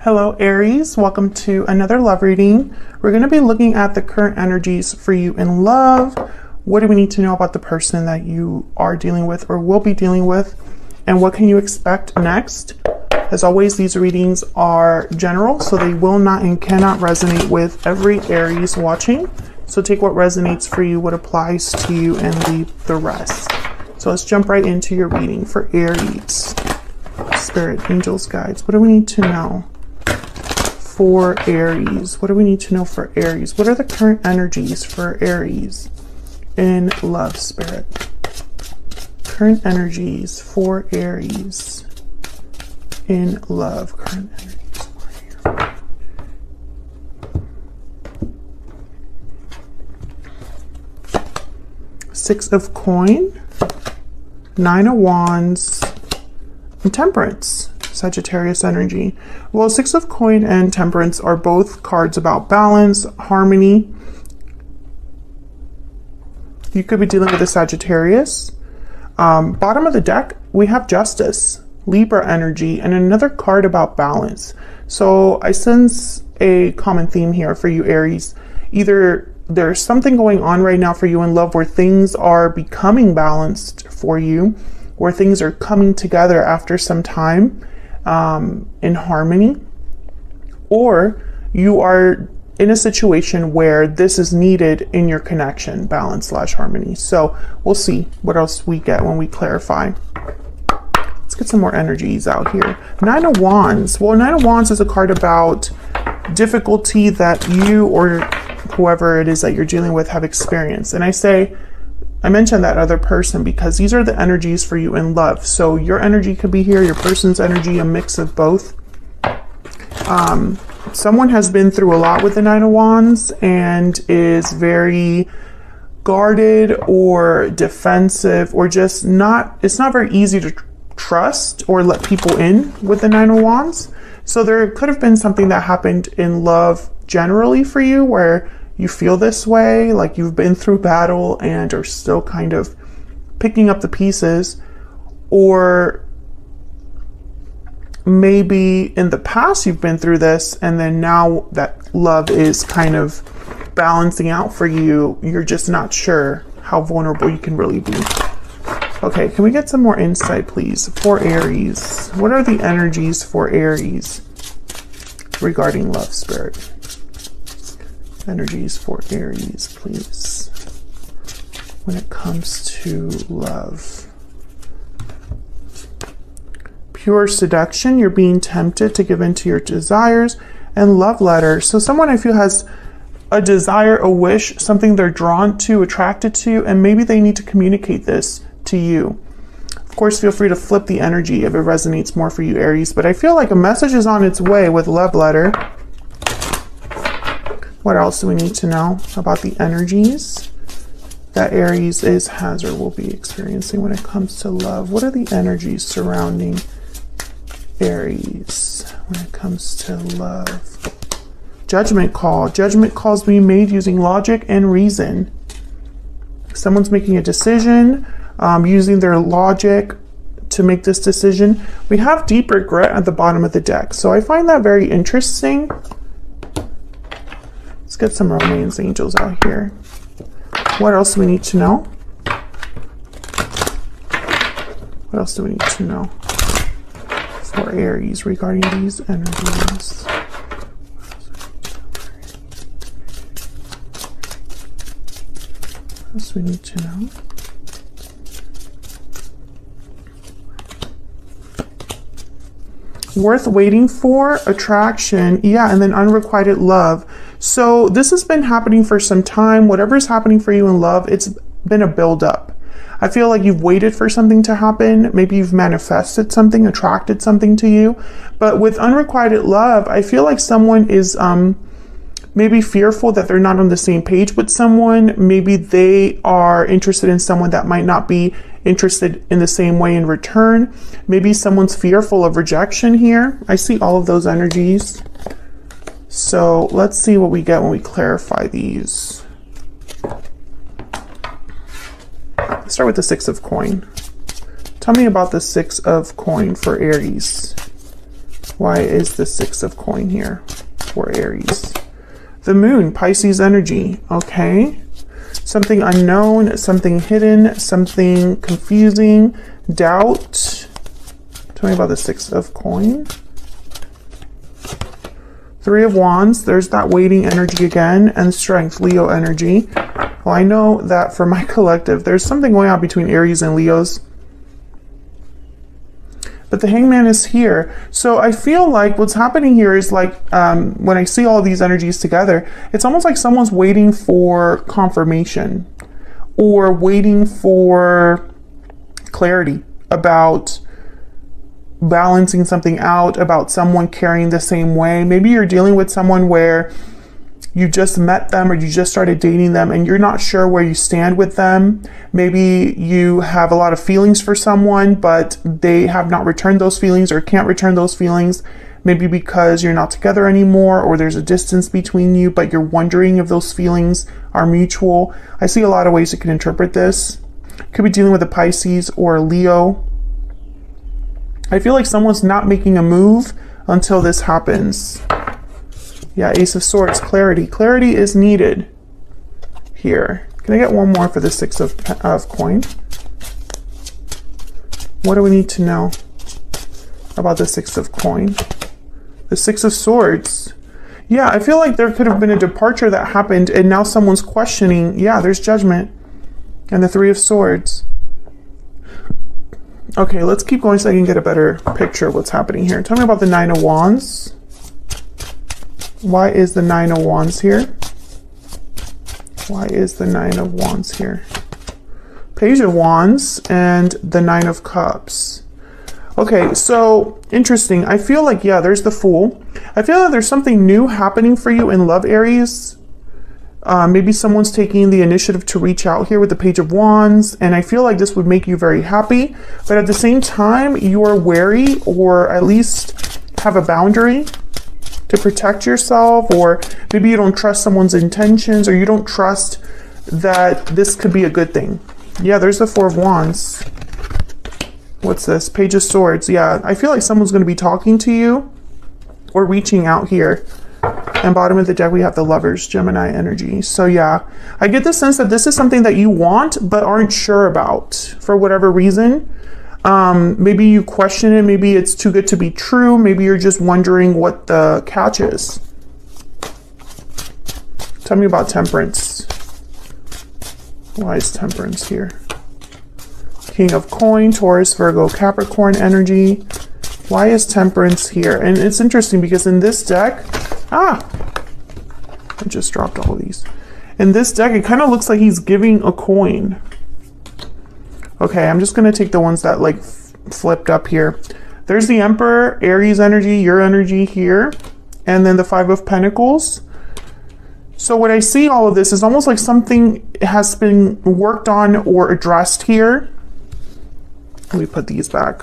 Hello Aries, welcome to another love reading. We're going to be looking at the current energies for you in love. What do we need to know about the person that you are dealing with or will be dealing with? And what can you expect next? As always, these readings are general, so they will not and cannot resonate with every Aries watching. So take what resonates for you, what applies to you, and leave the rest. So let's jump right into your reading for Aries. Spirit, angels, guides, what do we need to know for Aries? What do we need to know for Aries? What are the current energies for Aries in love, Spirit? Current energies for Aries in love. Current energies for you. Six of Coin, Nine of Wands, and Temperance. Sagittarius energy. Well, Six of Coin and Temperance are both cards about balance, harmony. You could be dealing with a Sagittarius. Bottom of the deck, we have Justice, Libra energy, and another card about balance. So I sense a common theme here for you, Aries. Either there's something going on right now for you in love where things are becoming balanced for you, where things are coming together after some time in harmony, or you are in a situation where this is needed in your connection, balance / harmony. So we'll see what else we get when we clarify. Let's get some more energies out here. Nine of Wands. Well, Nine of Wands is a card about difficulty that you or whoever it is that you're dealing with have experienced. And I mentioned that other person because these are the energies for you in love. So your energy could be here, your person's energy, a mix of both. Someone has been through a lot with the Nine of Wands and is very guarded or defensive, or just it's not very easy to trust or let people in with the Nine of Wands. So there could have been something that happened in love generally for you where you feel this way, like you've been through battle and are still kind of picking up the pieces. Or maybe in the past you've been through this, and then now that love is kind of balancing out for you, you're just not sure how vulnerable you can really be. Okay, can we get some more insight, please, for Aries? What are the energies for Aries regarding love, Spirit? Energies for Aries, please, when it comes to love. Pure seduction, you're being tempted to give in to your desires. And love letter, so someone I feel has a desire, a wish, something they're drawn to, attracted to, and maybe they need to communicate this to you. Of course, feel free to flip the energy if it resonates more for you, Aries, but I feel like a message is on its way with love letter. What else do we need to know about the energies that Aries has or will be experiencing when it comes to love? What are the energies surrounding Aries when it comes to love? Judgment call. Judgment calls being made using logic and reason. Someone's making a decision, using their logic to make this decision. We have deep regret at the bottom of the deck. So I find that very interesting. Let's get some romance angels out here. What else do we need to know? What else do we need to know for Aries regarding these energies? What else do we need to know? Worth waiting for, attraction, yeah, and then unrequited love. So this has been happening for some time. Whatever is happening for you in love, it's been a build-up. I feel like you've waited for something to happen. Maybe you've manifested something, attracted something to you. But with unrequited love, I feel like someone is maybe fearful that they're not on the same page with someone. Maybe they are interested in someone that might not be interested in the same way in return. Maybe someone's fearful of rejection here. I see all of those energies. So let's see what we get when we clarify these. Let's start with the Six of Coin. Tell me about the Six of Coin for Aries. Why is the Six of Coin here for Aries? The Moon, Pisces energy. Okay. Something unknown, something hidden, something confusing, doubt. Tell me about the Six of Coin. Three of Wands, there's that waiting energy again, and Strength, Leo energy. Well, I know that for my collective, there's something going on between Aries and Leos. But the Hangman is here. So I feel like what's happening here is like, when I see all of these energies together, it's almost like someone's waiting for confirmation or waiting for clarity about balancing something out, about someone carrying the same way. Maybe you're dealing with someone where you just met them or you just started dating them and you're not sure where you stand with them. Maybe you have a lot of feelings for someone, but they have not returned those feelings or can't return those feelings. Maybe because you're not together anymore or there's a distance between you, but you're wondering if those feelings are mutual. I see a lot of ways you can interpret this. Could be dealing with a Pisces or a Leo. I feel like someone's not making a move until this happens. Yeah, Ace of Swords, clarity. Clarity is needed here. Can I get one more for the Six of Coin? What do we need to know about the Six of Coin? The Six of Swords. Yeah, I feel like there could have been a departure that happened and now someone's questioning. Yeah, there's judgment. And the Three of Swords. Okay, let's keep going so I can get a better picture of what's happening here. Tell me about the Nine of Wands. Why is the Nine of Wands here? Why is the Nine of Wands here? Page of Wands and the Nine of Cups. Okay, so interesting. I feel like, yeah, there's the Fool. I feel like there's something new happening for you in love, Aries. Maybe someone's taking the initiative to reach out here with the Page of Wands, and I feel like this would make you very happy. But at the same time, you are wary, or at least have a boundary to protect yourself, or maybe you don't trust someone's intentions, or you don't trust that this could be a good thing. Yeah, there's the Four of Wands. What's this? Page of Swords. Yeah, I feel like someone's going to be talking to you or reaching out here. And bottom of the deck, we have the Lovers, Gemini energy. So yeah, I get the sense that this is something that you want but aren't sure about for whatever reason. Maybe you question it. Maybe it's too good to be true. Maybe you're just wondering what the catch is. Tell me about Temperance. Why is Temperance here? King of Coin, Taurus, Virgo, Capricorn energy. Why is Temperance here? And it's interesting because in this deck, I just dropped all of these. In this deck, it kind of looks like he's giving a coin. Okay, I'm just going to take the ones that like flipped up here. There's the Emperor, Aries energy, your energy here, and then the Five of Pentacles. So what I see all of this is almost like something has been worked on or addressed here. Let me put these back.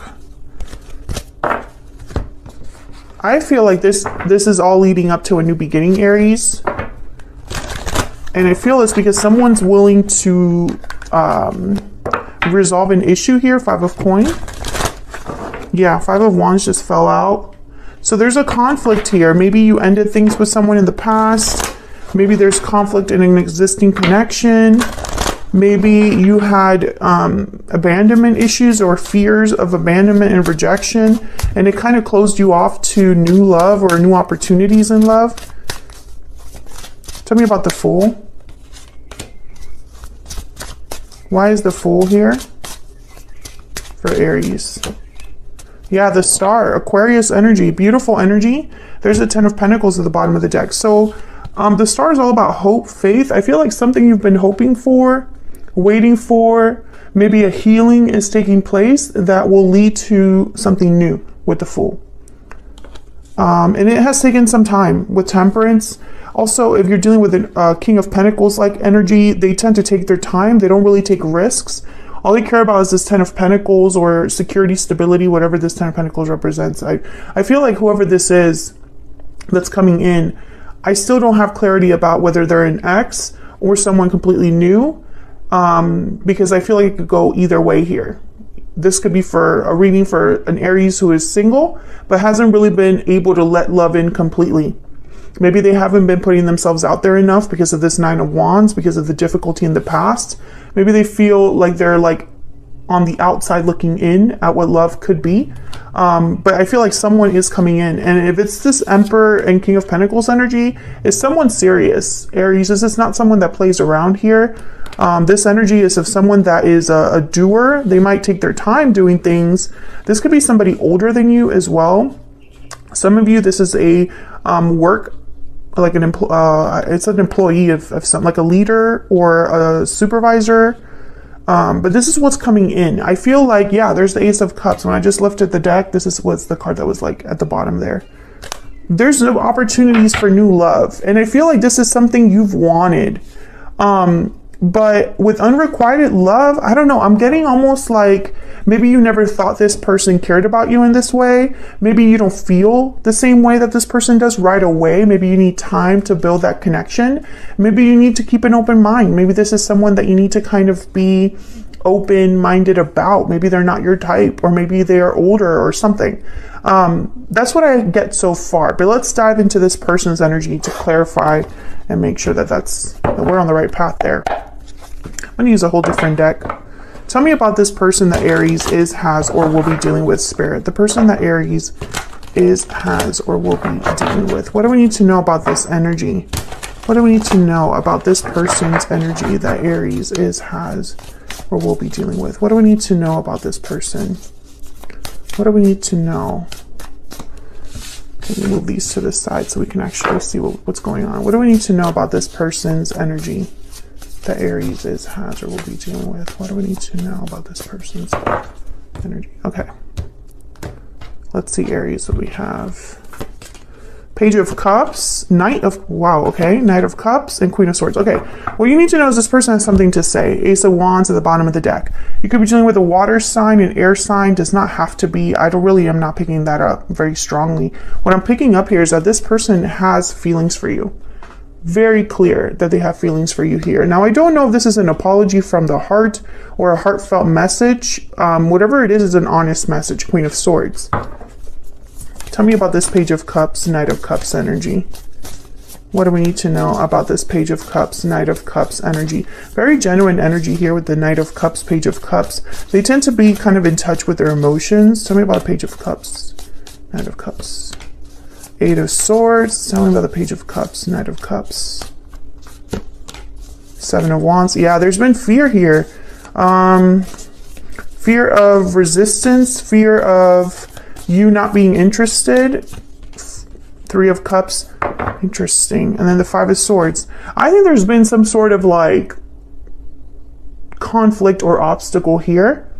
I feel like this is all leading up to a new beginning, Aries. And I feel it's because someone's willing to resolve an issue here. Five of Coin. Yeah, Five of Wands just fell out. So there's a conflict here. Maybe you ended things with someone in the past. Maybe there's conflict in an existing connection. Maybe you had abandonment issues or fears of abandonment and rejection, and it kind of closed you off to new love or new opportunities in love. Tell me about the Fool. Why is the Fool here for Aries? Yeah, the Star, Aquarius energy, beautiful energy. There's the Ten of Pentacles at the bottom of the deck. So the Star is all about hope, faith. I feel like something you've been hoping for, waiting for, maybe a healing is taking place that will lead to something new with the Fool. And it has taken some time with Temperance. Also, if you're dealing with a King of Pentacles like energy, they tend to take their time. They don't really take risks. All they care about is this Ten of Pentacles or security, stability, whatever this Ten of Pentacles represents. I feel like whoever this is that's coming in, I still don't have clarity about whether they're an ex or someone completely new, because I feel like it could go either way here. this could be for a reading for an Aries who is single, but hasn't really been able to let love in completely. Maybe they haven't been putting themselves out there enough because of this Nine of Wands, because of the difficulty in the past. Maybe they feel like they're like on the outside looking in at what love could be. But I feel like someone is coming in. And if it's this Emperor and King of Pentacles energy, is someone serious. Aries, this is not someone that plays around here. This energy is of someone that is a doer. They might take their time doing things. This could be somebody older than you as well. Some of you, this is a work, like it's an employee of some, like a leader or a supervisor. But this is what's coming in. I feel like, yeah, there's the Ace of Cups. When I just lifted the deck, this was the card that was like at the bottom there. There's no opportunities for new love. And I feel like this is something you've wanted. But with unrequited love, I don't know, I'm getting almost like maybe you never thought this person cared about you in this way. Maybe you don't feel the same way that this person does right away. Maybe you need time to build that connection. Maybe you need to keep an open mind. Maybe this is someone that you need to kind of be open-minded about. Maybe they're not your type, or maybe they are older or something. That's what I get so far. But let's dive into this person's energy to clarify and make sure that we're on the right path there. I'm going to use a whole different deck. Tell me about this person that Aries is, has, or will be dealing with, Spirit. The person that Aries is, has, or will be dealing with. What do we need to know about this energy? What do we need to know about this person's energy that Aries is, has, or will be dealing with? What do we need to know about this person? What do we need to know? Let me move these to the side so we can actually see what's going on. What do we need to know about this person's energy that Aries is, has, or will be dealing with? What do we need to know about this person's energy? Okay. Let's see, Aries, what we have. Page of Cups, Knight of, wow, okay, Knight of Cups, and Queen of Swords. Okay, what you need to know is this person has something to say. Ace of Wands at the bottom of the deck. You could be dealing with a water sign, an air sign, does not have to be. I am not picking that up very strongly. What I'm picking up here is that this person has feelings for you. Very clear that they have feelings for you here. Now, I don't know if this is an apology from the heart or a heartfelt message. Whatever it is an honest message. Queen of Swords. Tell me about this Page of Cups, Knight of Cups energy. What do we need to know about this Page of Cups, Knight of Cups energy? Very genuine energy here with the Knight of Cups, Page of Cups. They tend to be kind of in touch with their emotions. Tell me about Page of Cups, Knight of Cups. Eight of Swords. Tell me about the Page of Cups, Knight of Cups. Seven of Wands. Yeah, there's been fear here. Fear of resistance, fear of you not being interested. Three of Cups. Interesting. And then the Five of Swords. I think there's been some sort of like conflict or obstacle here.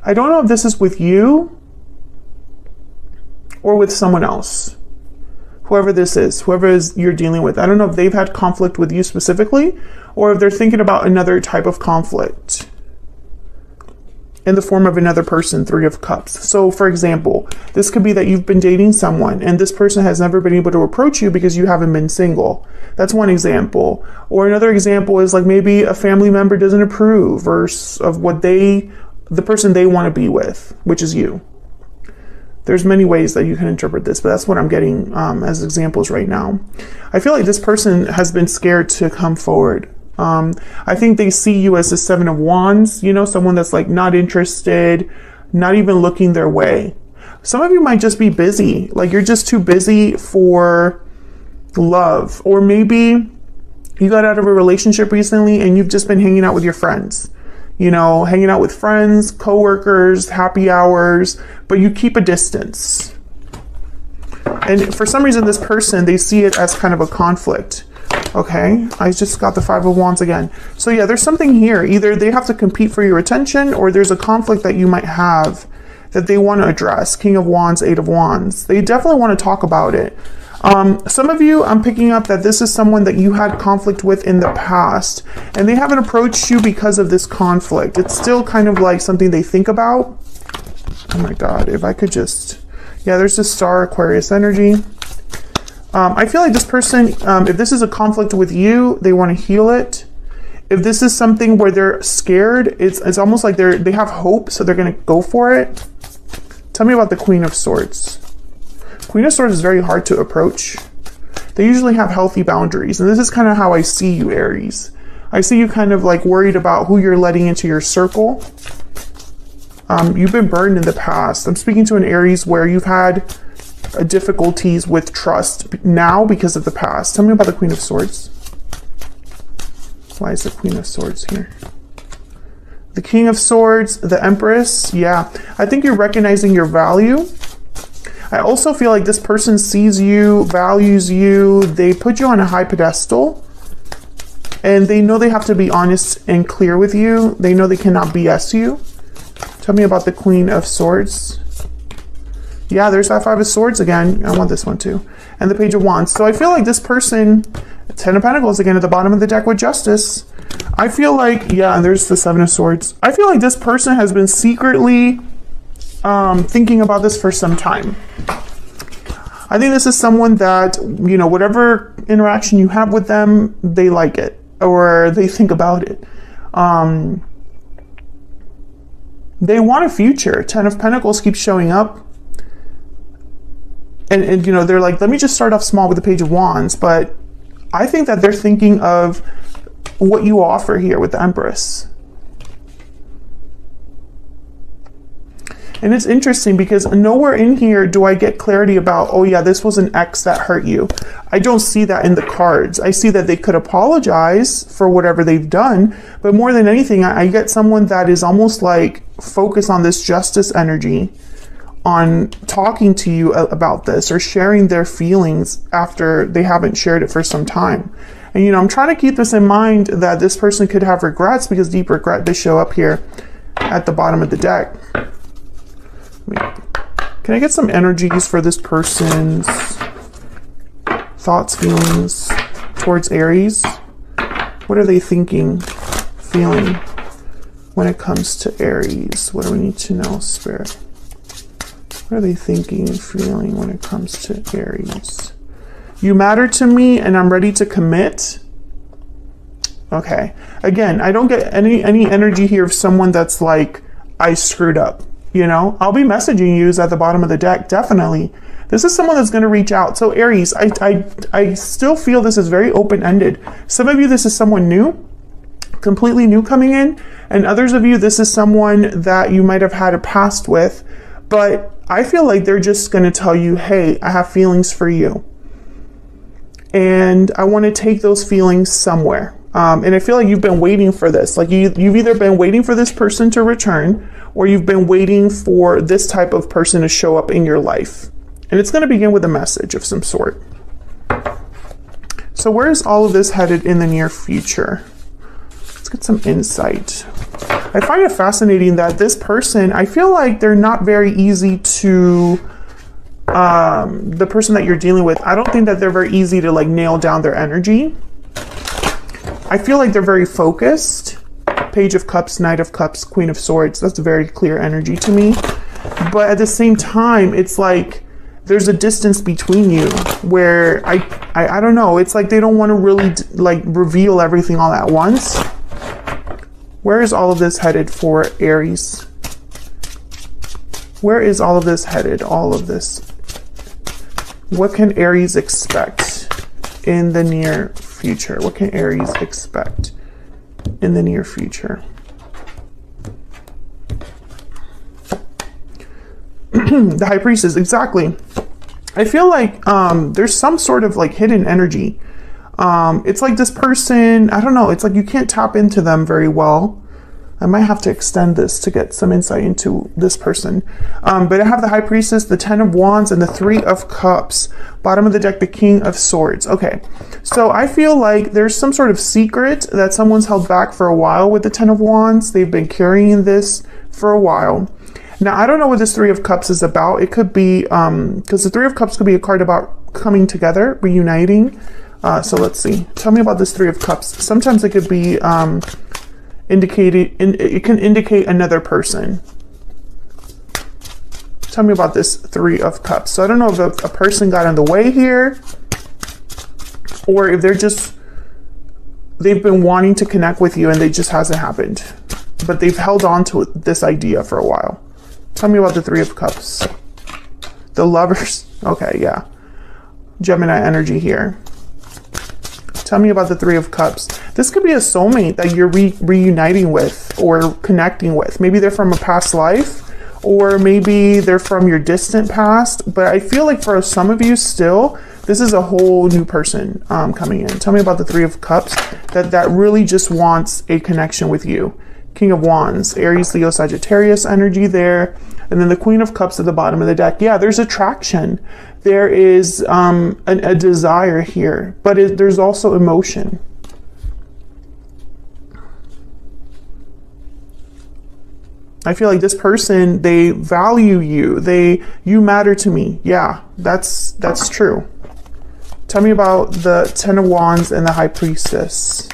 I don't know if this is with you or with someone else. Whoever this is, whoever is you're dealing with. I don't know if they've had conflict with you specifically, or if they're thinking about another type of conflict in the form of another person. Three of Cups. So for example, this could be that you've been dating someone and this person has never been able to approach you because you haven't been single. That's one example. Or another example is like maybe a family member doesn't approve of what the person they want to be with, which is you. There's many ways that you can interpret this, but that's what I'm getting as examples right now. I feel like this person has been scared to come forward. I think they see you as the Seven of Wands, you know, someone that's like not interested, not even looking their way. Some of you might just be busy, like you're just too busy for love. Or maybe you got out of a relationship recently and you've just been hanging out with your friends. You know, hanging out with friends, coworkers, happy hours, but you keep a distance. And for some reason, this person, they see it as kind of a conflict. Okay, I just got the Five of Wands again. So yeah, there's something here. Either they have to compete for your attention, or there's a conflict that you might have that they want to address. King of Wands, Eight of Wands. They definitely want to talk about it. Some of you, I'm picking up that this is someone that you had conflict with in the past, and they haven't approached you because of this conflict. It's still kind of like something they think about. Oh my God, if I could just, yeah, there's this Star Aquarius energy. I feel like this person, if this is a conflict with you, they want to heal it. if this is something where they're scared, it's almost like they have hope, so they're going to go for it. Tell me about the Queen of Swords. Queen of Swords is very hard to approach. They usually have healthy boundaries, and this is kind of how I see you, Aries. I see you kind of like worried about who you're letting into your circle. You've been burned in the past. I'm speaking to an Aries where you've had difficulties with trust now because of the past. Tell me about the Queen of Swords. Why is the Queen of Swords here? The King of Swords, the Empress. Yeah, I think you're recognizing your value. I also feel like this person sees you, values you. They put you on a high pedestal. And they know they have to be honest and clear with you. They know they cannot BS you. Tell me about the Queen of Swords. Yeah, there's that Five of Swords again. I want this one too. And the Page of Wands. So I feel like this person, Ten of Pentacles again at the bottom of the deck with Justice. I feel like, yeah, and there's the Seven of Swords. I feel like this person has been secretly thinking about this for some time. I think this is someone that, you know, whatever interaction you have with them, they like it or they think about it. They want a future. Ten of Pentacles keeps showing up. And you know, they're like, let me just start off small with the Page of Wands. But I think that they're thinking of what you offer here with the Empress. And it's interesting because nowhere in here do I get clarity about, oh yeah, this was an ex that hurt you. I don't see that in the cards. I see that they could apologize for whatever they've done, but more than anything, I get someone that is almost like focused on this Justice energy, on talking to you about this or sharing their feelings after they haven't shared it for some time. And you know, I'm trying to keep this in mind that this person could have regrets because deep regret does show up here at the bottom of the deck. Can I get some energies for this person's thoughts, feelings towards Aries? What are they thinking, feeling when it comes to Aries? What do we need to know, Spirit? What are they thinking and feeling when it comes to Aries? You matter to me and I'm ready to commit. Okay. Again, I don't get any energy here of someone that's like, I screwed up. You know, I'll be messaging you at the bottom of the deck, definitely. This is someone that's going to reach out. So Aries, I still feel this is very open-ended. Some of you, this is someone new, completely new coming in. And others of you, this is someone that you might have had a past with. But I feel like they're just going to tell you, hey, I have feelings for you. And I want to take those feelings somewhere. And I feel like you've been waiting for this. Like you've either been waiting for this person to return, or you've been waiting for this type of person to show up in your life. And it's going to begin with a message of some sort. So where is all of this headed in the near future? Let's get some insight. I find it fascinating that this person, I feel like they're not very easy to, the person that you're dealing with, I don't think that they're very easy to like nail down their energy. I feel like they're very focused. Page of Cups, Knight of Cups, Queen of Swords. That's a very clear energy to me. But at the same time, it's like there's a distance between you where I don't know. It's like they don't want to really like reveal everything all at once. Where is all of this headed for Aries? Where is all of this headed? All of this. What can Aries expect in the near future? What can Aries expect in the near future? The High Priestess, exactly. I feel like there's some sort of like hidden energy. It's like this person, I don't know, it's like you can't tap into them very well. I might have to extend this to get some insight into this person. But I have the High Priestess, the Ten of Wands, and the Three of Cups. Bottom of the deck, the King of Swords. Okay, so I feel like there's some sort of secret that someone's held back for a while with the Ten of Wands. They've been carrying this for a while. Now, I don't know what this Three of Cups is about. It could be, because the Three of Cups could be a card about coming together, reuniting. So let's see. Tell me about this Three of Cups. Sometimes it could be it can indicate another person. Tell me about this Three of Cups. So I don't know if a person got in the way here, or if they're just they've been wanting to connect with you and it just hasn't happened. But they've held on to this idea for a while. Tell me about the Three of Cups. The Lovers. Okay, yeah. Gemini energy here. Tell me about the Three of Cups. This could be a soulmate that you're reuniting with or connecting with. Maybe they're from a past life, or maybe they're from your distant past. But I feel like for some of you still, this is a whole new person coming in. Tell me about the Three of Cups that really just wants a connection with you. King of Wands, Aries, Leo, Sagittarius energy there. And then the Queen of Cups at the bottom of the deck. Yeah, there's attraction. There is a desire here, but there's also emotion. I feel like this person, they value you. You matter to me. Yeah, that's true. Tell me about the Ten of Wands and the High Priestess.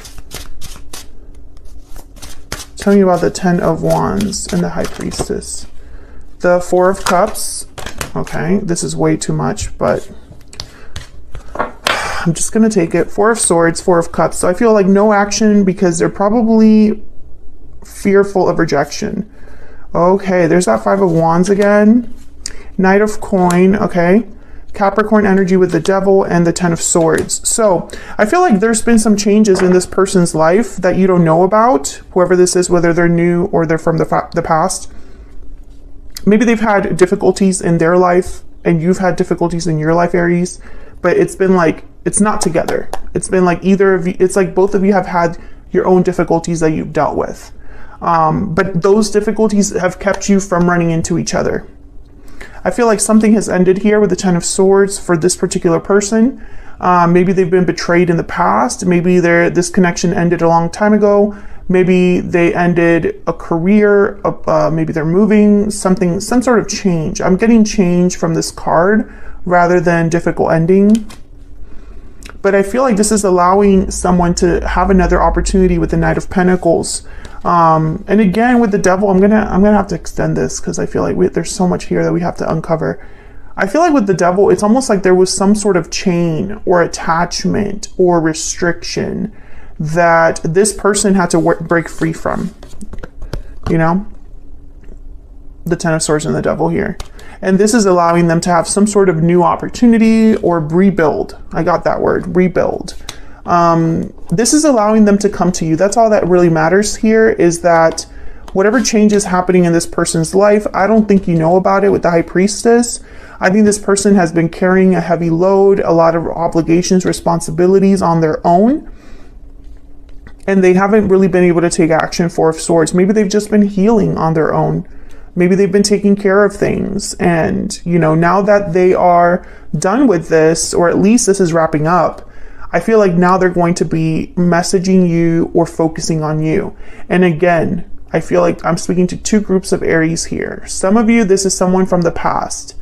Tell me about the Ten of Wands and the High Priestess. The Four of Cups. Okay, this is way too much, but I'm just going to take it. Four of Swords, Four of Cups. So I feel like no action because they're probably fearful of rejection. Okay, there's that Five of Wands again. Knight of Coin, okay. Capricorn energy with the Devil and the Ten of Swords. So I feel like there's been some changes in this person's life that you don't know about, whoever this is, whether they're new or they're from the past. Maybe they've had difficulties in their life and you've had difficulties in your life, Aries, but it's been like, it's not together. It's been like either of you, it's like both of you have had your own difficulties that you've dealt with. But those difficulties have kept you from running into each other. I feel like something has ended here with the Ten of Swords for this particular person. Maybe they've been betrayed in the past. Maybe this connection ended a long time ago. Maybe they ended a career. Maybe they're moving, some sort of change. I'm getting change from this card rather than difficult ending. But I feel like this is allowing someone to have another opportunity with the Knight of Pentacles. And again, with the Devil, I'm gonna have to extend this because I feel like there's so much here that we have to uncover. I feel like with the Devil, it's almost like there was some sort of chain or attachment or restriction that this person had to break free from. You know? The Ten of Swords and the Devil here. And this is allowing them to have some sort of new opportunity or rebuild. I got that word, rebuild. This is allowing them to come to you. That's all that really matters here, is that whatever change is happening in this person's life, I don't think you know about it with the High Priestess. I think this person has been carrying a heavy load, a lot of obligations, responsibilities on their own. And they haven't really been able to take action. Four of Swords. Maybe they've just been healing on their own. Maybe they've been taking care of things. And, you know, now that they are done with this, or at least this is wrapping up, I feel like now they're going to be messaging you or focusing on you. And again, I feel like I'm speaking to two groups of Aries here. Some of you, this is someone from the past,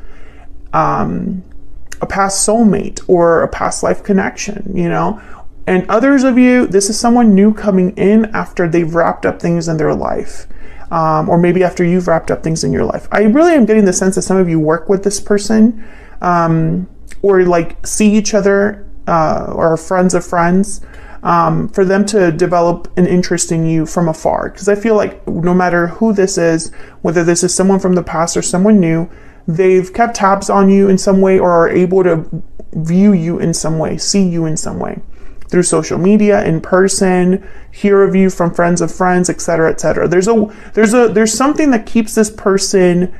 a past soulmate or a past life connection, you know. And others of you, this is someone new coming in after they've wrapped up things in their life. Or maybe after you've wrapped up things in your life. I really am getting the sense that some of you work with this person, or like see each other, or are friends of friends, for them to develop an interest in you from afar. Because I feel like no matter who this is, whether this is someone from the past or someone new, they've kept tabs on you in some way or are able to view you in some way, see you in some way. Through social media, in person, hear of you from friends of friends, etc., etc. There's something that keeps this person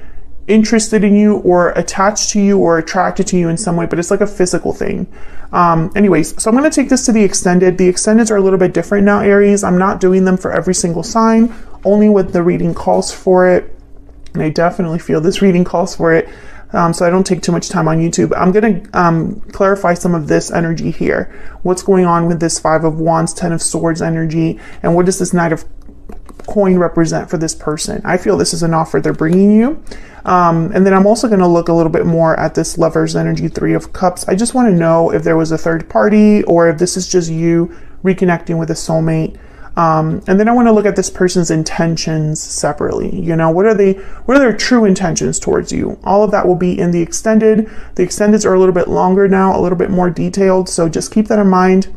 interested in you or attached to you or attracted to you in some way, but it's like a physical thing. Anyways, so I'm going to take this to the extended. The extendeds are a little bit different now, Aries. I'm not doing them for every single sign, only what the reading calls for it. And I definitely feel this reading calls for it. So I don't take too much time on YouTube. I'm going to clarify some of this energy here. What's going on with this Five of Wands, Ten of Swords energy, and what does this Knight of Coin represent for this person? I feel this is an offer they're bringing you. And then I'm also going to look a little bit more at this Lover's energy, Three of Cups. I just want to know if there was a third party or if this is just you reconnecting with a soulmate. And then I want to look at this person's intentions separately. You know, what are their true intentions towards you? All of that will be in the extended. The extendeds are a little bit longer now, a little bit more detailed. So just keep that in mind.